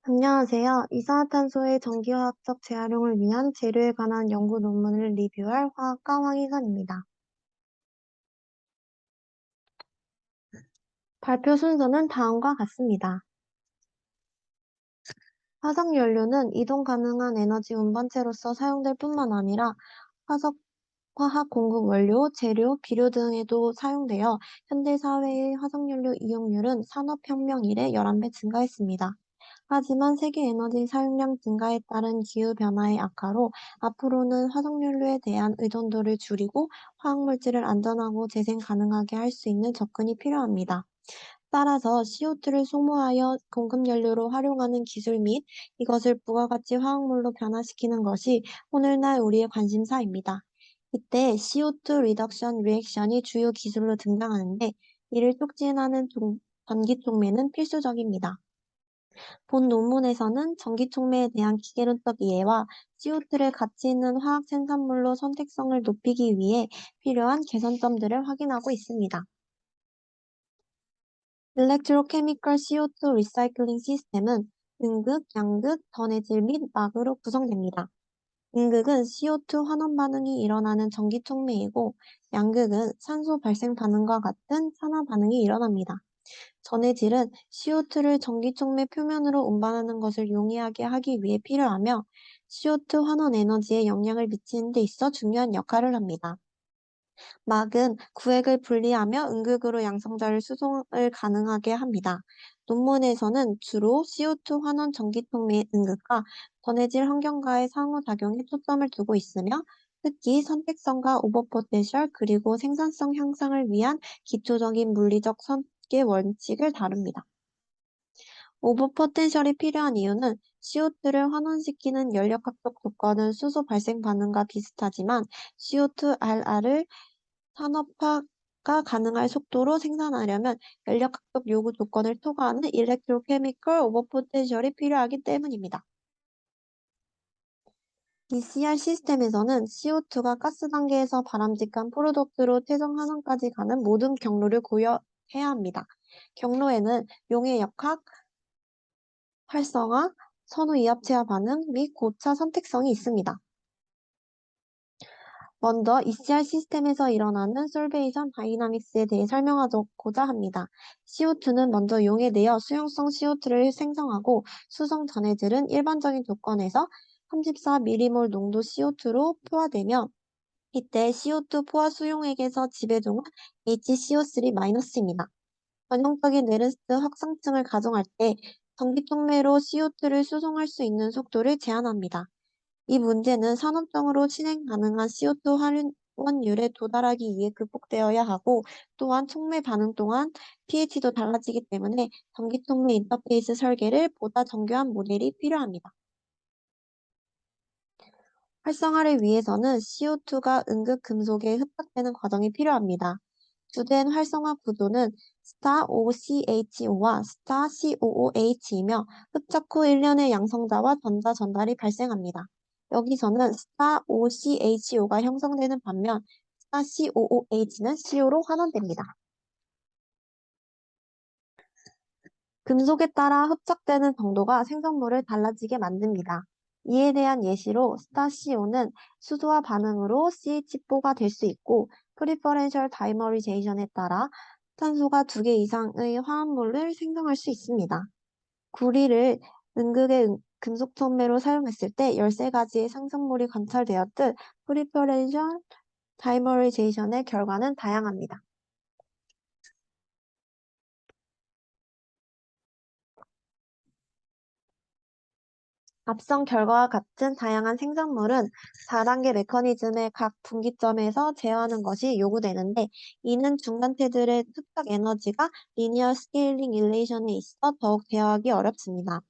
안녕하세요. 이산화탄소의 전기화학적 재활용을 위한 재료에 관한 연구 논문을 리뷰할 화학과 황희선입니다. 발표 순서는 다음과 같습니다. 화석연료는 이동 가능한 에너지 운반체로서 사용될 뿐만 아니라 화석 화학 공급 원료, 재료, 비료 등에도 사용되어 현대 사회의 화석연료 이용률은 산업혁명 이래 11배 증가했습니다. 하지만 세계 에너지 사용량 증가에 따른 기후변화의 악화로 앞으로는 화석연료에 대한 의존도를 줄이고 화학물질을 안전하고 재생 가능하게 할 수 있는 접근이 필요합니다. 따라서 CO2를 소모하여 공급연료로 활용하는 기술 및 이것을 부가가치 화학물로 변화시키는 것이 오늘날 우리의 관심사입니다. 이때 CO2 리덕션 리액션이 주요 기술로 등장하는데 이를 촉진하는 전기촉매는 필수적입니다. 본 논문에서는 전기촉매에 대한 기계론적 이해와 CO2를 가치 있는 화학 생산물로 선택성을 높이기 위해 필요한 개선점들을 확인하고 있습니다. 일렉트로케미컬 CO2 리사이클링 시스템은 음극, 양극, 전해질 및 막으로 구성됩니다. 음극은 CO2 환원 반응이 일어나는 전기촉매이고, 양극은 산소 발생 반응과 같은 산화 반응이 일어납니다. 전해질은 CO2를 전기촉매 표면으로 운반하는 것을 용이하게 하기 위해 필요하며 CO2 환원 에너지에 영향을 미치는 데 있어 중요한 역할을 합니다. 막은 구획을 분리하며 음극으로 양성자를 수송을 가능하게 합니다. 논문에서는 주로 CO2 환원 전기촉매의 음극과 전해질 환경과의 상호작용에 초점을 두고 있으며 특히 선택성과 오버포텐셜 그리고 생산성 향상을 위한 기초적인 물리적 설계 원칙을 다룹니다. 오버 포텐셜이 필요한 이유는 CO2를 환원시키는 연력학적 조건은 수소 발생 반응과 비슷하지만 CO2RR을 산업화가 가능할 속도로 생산하려면 연력학적 요구 조건을 초과하는 일렉트로케미컬 오버 포텐셜이 필요하기 때문입니다. ECR 시스템에서는 CO2가 가스 단계에서 바람직한 프로덕트로 최종 환원까지 가는 모든 경로를 고려해야 합니다. 경로에는 용해 역학, 활성화, 선호 이합체화 반응 및 고차 선택성이 있습니다. 먼저 ECR 시스템에서 일어나는 솔베이션 다이나믹스에 대해 설명하고자 합니다. CO2는 먼저 용해되어 수용성 CO2를 생성하고 수성 전해질은 일반적인 조건에서 34mmol 농도 CO2로 포화되며 이때 CO2 포화 수용액에서 지배종은 HCO3-입니다. 전형적인 네르스트 확산층을 가정할 때 전기촉매로 CO2를 수송할 수 있는 속도를 제한합니다. 이 문제는 산업적으로 실행 가능한 CO2 환원율에 도달하기 위해 극복되어야 하고 또한 촉매 반응 동안 pH도 달라지기 때문에 전기촉매 인터페이스 설계를 보다 정교한 모델이 필요합니다. 활성화를 위해서는 CO2가 음극 금속에 흡착되는 과정이 필요합니다. 주된 활성화 구조는 스타 OCHO와 스타 COOH이며 흡착 후 일련의 양성자와 전자 전달이 발생합니다. 여기서는 스타 OCHO가 형성되는 반면 스타 COOH는 CO로 환원됩니다. 금속에 따라 흡착되는 정도가 생성물을 달라지게 만듭니다. 이에 대한 예시로 스타시오는 수소와 반응으로 CH4가 될 수 있고 프리퍼렌셜 다이머리제이션에 따라 탄소가 2개 이상의 화합물을 생성할 수 있습니다. 구리를 음극의 금속 촉매로 사용했을 때 13가지의 생성물이 관찰되었듯 프리퍼렌셜 다이머리제이션의 결과는 다양합니다. 앞선 결과와 같은 다양한 생성물은 4단계 메커니즘의 각 분기점에서 제어하는 것이 요구되는데 이는 중간체들의 흡착 에너지가 리니어 스케일링 일레이션에 있어 더욱 제어하기 어렵습니다.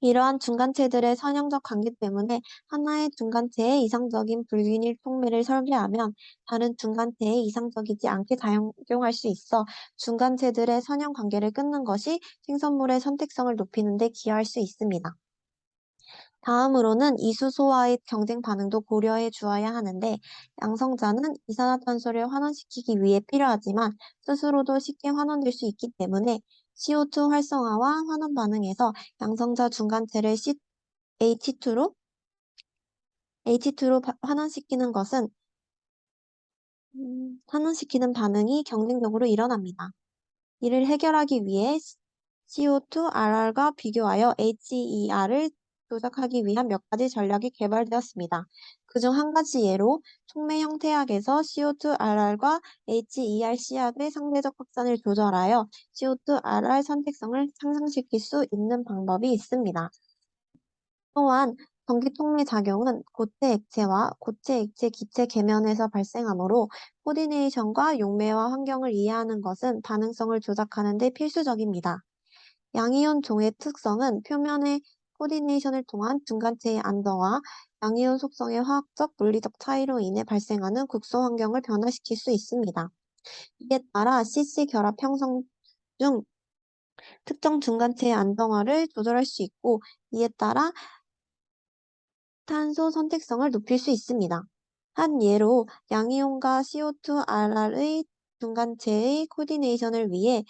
이러한 중간체들의 선형적 관계 때문에 하나의 중간체에 이상적인 불균일 촉매를 설계하면 다른 중간체에 이상적이지 않게 작용할 수 있어 중간체들의 선형 관계를 끊는 것이 생성물의 선택성을 높이는 데 기여할 수 있습니다. 다음으로는 이수소와의 경쟁 반응도 고려해 주어야 하는데 양성자는 이산화탄소를 환원시키기 위해 필요하지만 스스로도 쉽게 환원될 수 있기 때문에 CO2 활성화와 환원 반응에서 양성자 중간체를 H2로 환원시키는 반응이 경쟁적으로 일어납니다. 이를 해결하기 위해 CO2RR과 비교하여 HER을 조작하기 위한 몇 가지 전략이 개발되었습니다. 그중 한 가지 예로 촉매 형태학에서 CO2RR과 HER 씨약의 상대적 확산을 조절하여 CO2RR 선택성을 상승시킬 수 있는 방법이 있습니다. 또한 전기통매 작용은 고체 액체와 고체 액체 기체 계면에서 발생하므로 코디네이션과 용매와 환경을 이해하는 것은 반응성을 조작하는 데 필수적입니다. 양이온 종의 특성은 표면의 코디네이션을 통한 중간체의 안정화, 양이온 속성의 화학적, 물리적 차이로 인해 발생하는 국소 환경을 변화시킬 수 있습니다. 이에 따라 CC 결합 형성 중 특정 중간체의 안정화를 조절할 수 있고, 이에 따라 탄소 선택성을 높일 수 있습니다. 한 예로 양이온과 CO2RR의 중간체의 코디네이션을 위해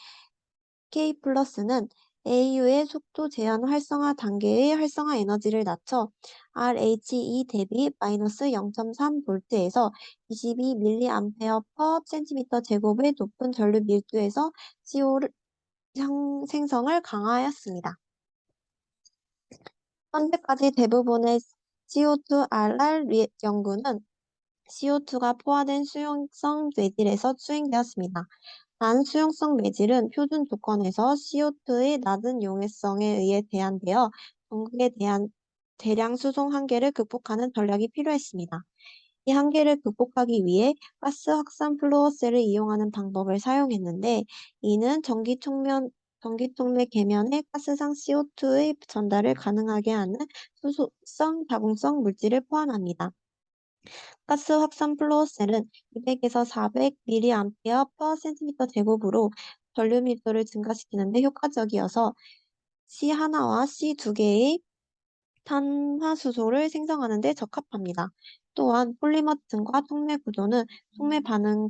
K+는 AU의 속도 제한 활성화 단계의 활성화 에너지를 낮춰 RHE 대비 마이너스 0.3V에서 22mA/cm 제곱의 높은 전류 밀도에서 CO 생성을 강화하였습니다. 현재까지 대부분의 CO2RR 연구는 CO2가 포화된 수용성 뇌질에서 수행되었습니다. 단 수용성 뇌질은 표준 조건에서 CO2의 낮은 용해성에 의해 제한되어 전극에 대한 대량 수송 한계를 극복하는 전략이 필요했습니다. 이 한계를 극복하기 위해 가스 확산 플로어셀을 이용하는 방법을 사용했는데, 이는 전기통매 계면에 가스상 CO2의 전달을 가능하게 하는 수소성 다공성 물질을 포함합니다. 가스 확산 플로어셀은 200에서 400mA/cm 제곱으로 전류 밀도를 증가시키는 데 효과적이어서 C1와 C2개의 탄화수소를 생성하는 데 적합합니다. 또한 폴리머 층과 통매 구조는 통매 반응을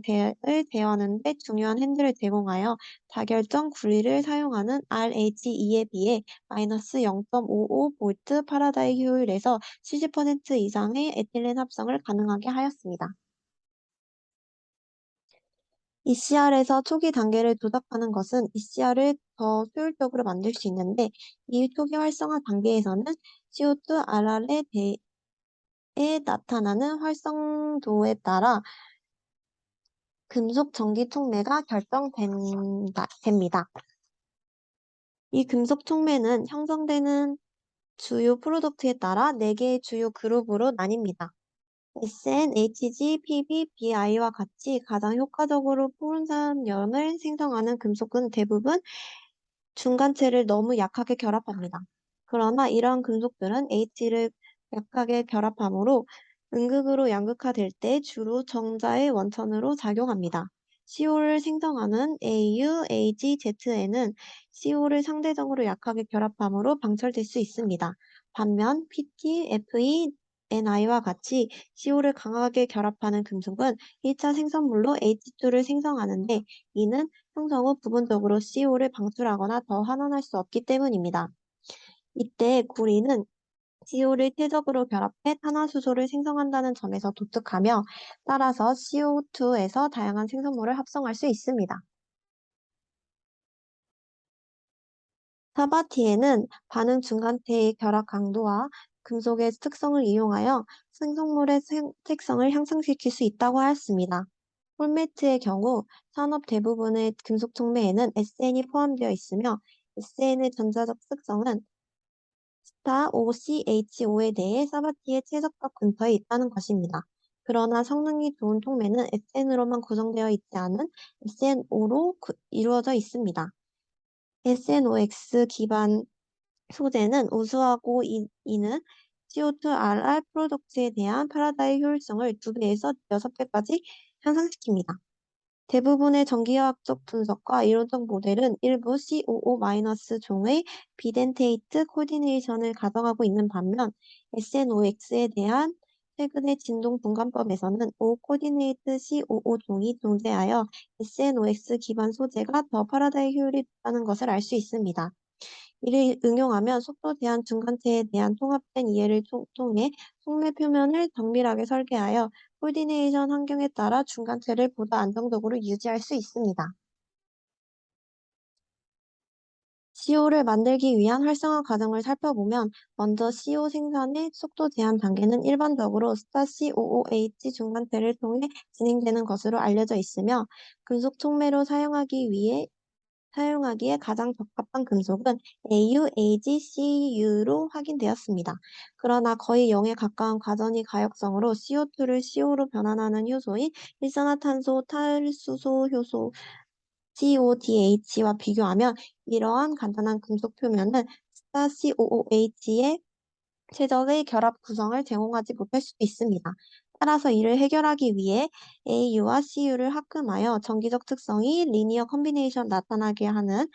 제어하는 데 중요한 핸들을 제공하여 자결정 구리를 사용하는 RHE에 비해 마이너스 0.55V 파라다이 효율에서 70% 이상의 에틸렌 합성을 가능하게 하였습니다. ECR에서 초기 단계를 조작하는 것은 ECR을 더 효율적으로 만들 수 있는데, 이 초기 활성화 단계에서는 CO2RR에 대해 나타나는 활성도에 따라 금속 전기 촉매가 됩니다. 이 금속 촉매는 형성되는 주요 프로덕트에 따라 4개의 주요 그룹으로 나뉩니다. SN, HG, PB, BI와 같이 가장 효과적으로 포름산염을 생성하는 금속은 대부분 중간체를 너무 약하게 결합합니다. 그러나 이러한 금속들은 H를 약하게 결합하므로 음극으로 양극화될 때 주로 정자의 원천으로 작용합니다. CO를 생성하는 AU, AG, Z에는 CO를 상대적으로 약하게 결합하므로 방출될 수 있습니다. 반면 PT, FE, NI와 같이 CO를 강하게 결합하는 금속은 1차 생성물로 H2를 생성하는데, 이는 형성 후 부분적으로 CO를 방출하거나 더 환원할 수 없기 때문입니다. 이때 구리는 CO를 퇴적으로 결합해 탄화수소를 생성한다는 점에서 독특하며, 따라서 CO2에서 다양한 생성물을 합성할 수 있습니다. 사바티에는 반응 중간체의 결합 강도와 금속의 특성을 이용하여 생성물의 색성을 향상시킬 수 있다고 하였습니다. 폴매트의 경우 산업 대부분의 금속 촉매에는 SN이 포함되어 있으며, SN의 전자적 특성은 스타 OCHO에 대해 사바티의 최적값 근처에 있다는 것입니다. 그러나 성능이 좋은 촉매는 SN으로만 구성되어 있지 않은 SNO로 이루어져 있습니다. SNOX 기반 소재는 우수하고, 이는 CO2RR 프로덕트에 대한 파라다이 효율성을 2배에서 6배까지 향상시킵니다. 대부분의 전기화학적 분석과 이론적 모델은 일부 COO- 종의 비덴테이트 코디네이션을 가정하고 있는 반면, SNOX에 대한 최근의 진동 분간법에서는 O-코디네이트 COO 종이 존재하여 SNOX 기반 소재가 더 파라다이 효율이 높다는 것을 알 수 있습니다. 이를 응용하면 속도 제한 중간체에 대한 통합된 이해를 통해 속내 표면을 정밀하게 설계하여 코디네이션 환경에 따라 중간체를 보다 안정적으로 유지할 수 있습니다. CO를 만들기 위한 활성화 과정을 살펴보면 먼저 CO 생산의 속도 제한 단계는 일반적으로 STAR-COOH 중간체를 통해 진행되는 것으로 알려져 있으며 금속 촉매로 사용하기에 가장 적합한 금속은 AU, AG, CU로 확인되었습니다. 그러나 거의 0에 가까운 과전이 가역성으로 CO2를 CO로 변환하는 효소인 일산화탄소 탈수소 효소 CODH와 비교하면 이러한 간단한 금속 표면은 STAR-COOH의 최적의 결합 구성을 제공하지 못할 수도 있습니다. 따라서 이를 해결하기 위해 AU와 CU를 합금하여 정기적 특성이 리니어 컨비네이션 나타나게 하는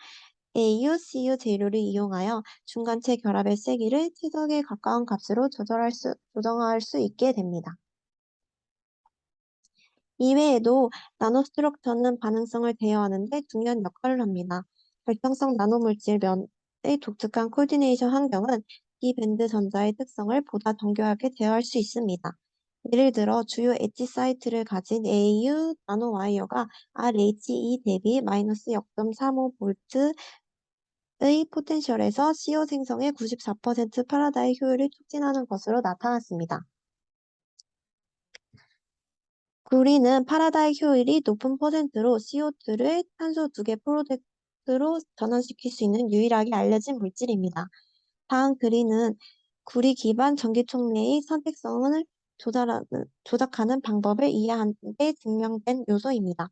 AU-CU 재료를 이용하여 중간체 결합의 세기를 최적에 가까운 값으로 조정할 수 있게 됩니다. 이외에도 나노스트럭처는 반응성을 제어하는 데 중요한 역할을 합니다. 결정성 나노물질 면의 독특한 코디네이션 환경은 이 밴드 전자의 특성을 보다 정교하게 제어할 수 있습니다. 예를 들어 주요 엣지 사이트를 가진 AU 나노와이어가 RHE 대비 마이너스 0.35V의 포텐셜에서 CO 생성의 94% 파라다이 효율을 촉진하는 것으로 나타났습니다. 구리는 파라다이 효율이 높은 퍼센트로 CO2를 탄소 2개 프로덕트로 전환시킬 수 있는 유일하게 알려진 물질입니다. 다음 그리는 구리 기반 전기촉매의 선택성을 조작하는 방법을 이해하는 데 증명된 요소입니다.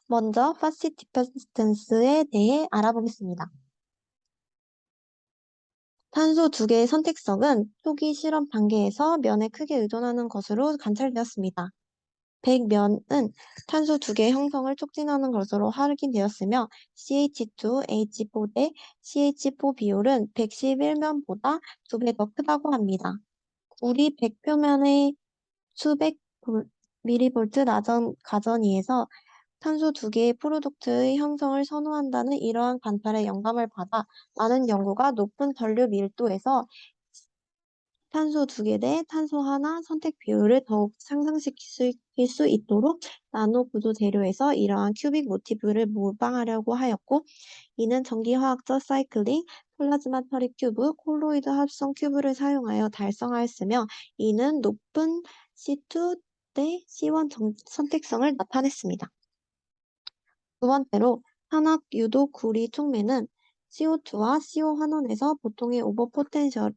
먼저 파시 디퍼스턴스에 대해 알아보겠습니다. 탄소 2개의 선택성은 초기 실험 단계에서 면에 크게 의존하는 것으로 관찰되었습니다. 100면은 탄소 2개의 형성을 촉진하는 것으로 확인되었으며 CH2, H4 대 CH4 비율은 111면보다 2배 더 크다고 합니다. 우리 100표면의 수백 미리볼트 가전위에서 탄소 2개의 프로덕트의 형성을 선호한다는 이러한 관찰에 영감을 받아 많은 연구가 높은 전류 밀도에서 탄소 2개 대 탄소 하나 선택 비율을 더욱 상승시킬 수 있도록 나노 구조 재료에서 이러한 큐빅 모티브를 모방하려고 하였고, 이는 전기화학적 사이클링, 플라즈마 처리 큐브, 콜로이드 합성 큐브를 사용하여 달성하였으며, 이는 높은 C2 대 C1 선택성을 나타냈습니다. 두 번째로 산화 유도 구리 촉매는 CO2와 CO 환원에서 보통의 오버 포텐셜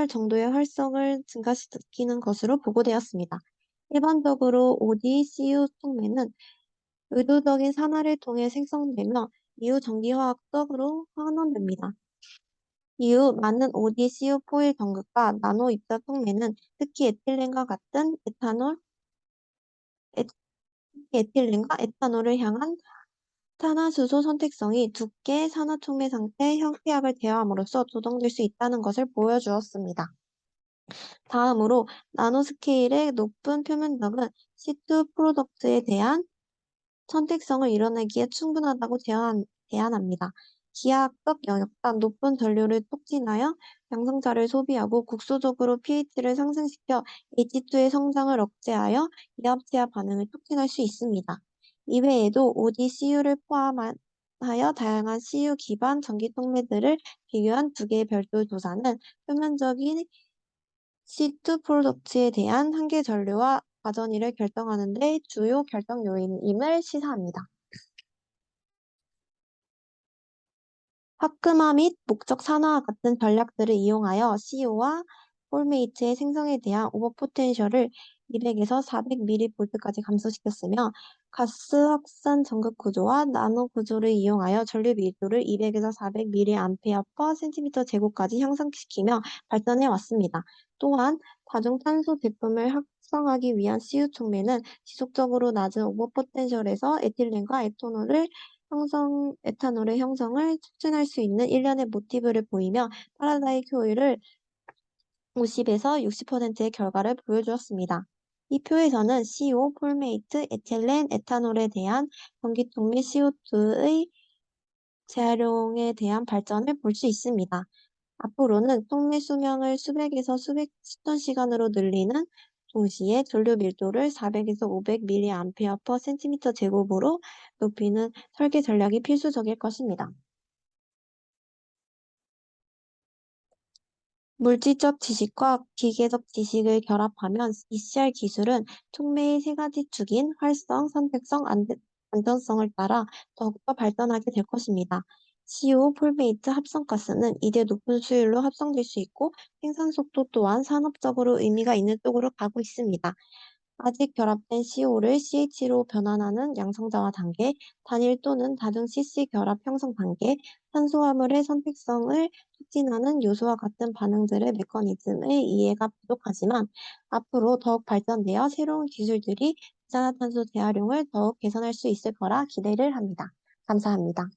정도의 활성을 증가시키는 것으로 보고되었습니다. 일반적으로 ODCU 촉매는 의도적인 산화를 통해 생성되며 이후 전기화학적으로 환원됩니다. 이후 많은 ODCU 포일 전극과 나노 입자 촉매는 특히 에틸렌과 같은 에틸렌과 에탄올을 향한 산화수소 선택성이 두께 산화촉매 상태 형태학을 제어함으로써 조정될 수 있다는 것을 보여주었습니다. 다음으로 나노스케일의 높은 표면적은 C2 프로덕트에 대한 선택성을 이뤄내기에 충분하다고 제안합니다. 기하학적 영역간 높은 전류를 촉진하여 양성자를 소비하고 국소적으로 pH를 상승시켜 H2의 성장을 억제하여 이합체화 반응을 촉진할 수 있습니다. 이외에도 ODCU를 포함하여 다양한 CU 기반 전기통매들을 비교한 두 개의 별도 조사는 표면적인 C2 프로덕트에 대한 한계 전류와 과전이를 결정하는 데 주요 결정 요인임을 시사합니다. 화금화 및 목적 산화와 같은 전략들을 이용하여 CO와 폴메이트의 생성에 대한 오버 포텐셜을 200에서 400mV까지 감소시켰으며 가스 확산 전극 구조와 나노 구조를 이용하여 전류 밀도를 200에서 400mA/cm 제곱까지 향상시키며 발전해 왔습니다. 또한 다중탄소 제품을 합성하기 위한 CU 촉매는 지속적으로 낮은 오버 포텐셜에서 에틸렌과 에탄올의 형성을 촉진할 수 있는 일련의 모티브를 보이며 파라다이 효율을 50에서 60%의 결과를 보여주었습니다. 이 표에서는 CO, 폴메이트, 에틸렌, 에탄올에 대한 전기통 및 CO2의 재활용에 대한 발전을 볼 수 있습니다. 앞으로는 속내 수명을 수백에서 수천 시간으로 늘리는 동시에 전류 밀도를 400에서 500mAh/cm 제곱으로 높이는 설계 전략이 필수적일 것입니다. 물질적 지식과 기계적 지식을 결합하면 ECR 기술은 촉매의 세 가지 축인 활성, 선택성, 안전성을 따라 더욱더 발전하게 될 것입니다. CO, 폴메이트 합성가스는 이제 높은 수율로 합성될 수 있고 생산 속도 또한 산업적으로 의미가 있는 쪽으로 가고 있습니다. 아직 결합된 CO를 CH로 변환하는 양성자화 단계, 단일 또는 다중 CC 결합 형성 단계, 탄수화물의 선택성을 촉진하는 요소와 같은 반응들의 메커니즘의 이해가 부족하지만 앞으로 더욱 발전되어 새로운 기술들이 이산화탄소 재활용을 더욱 개선할 수 있을 거라 기대를 합니다. 감사합니다.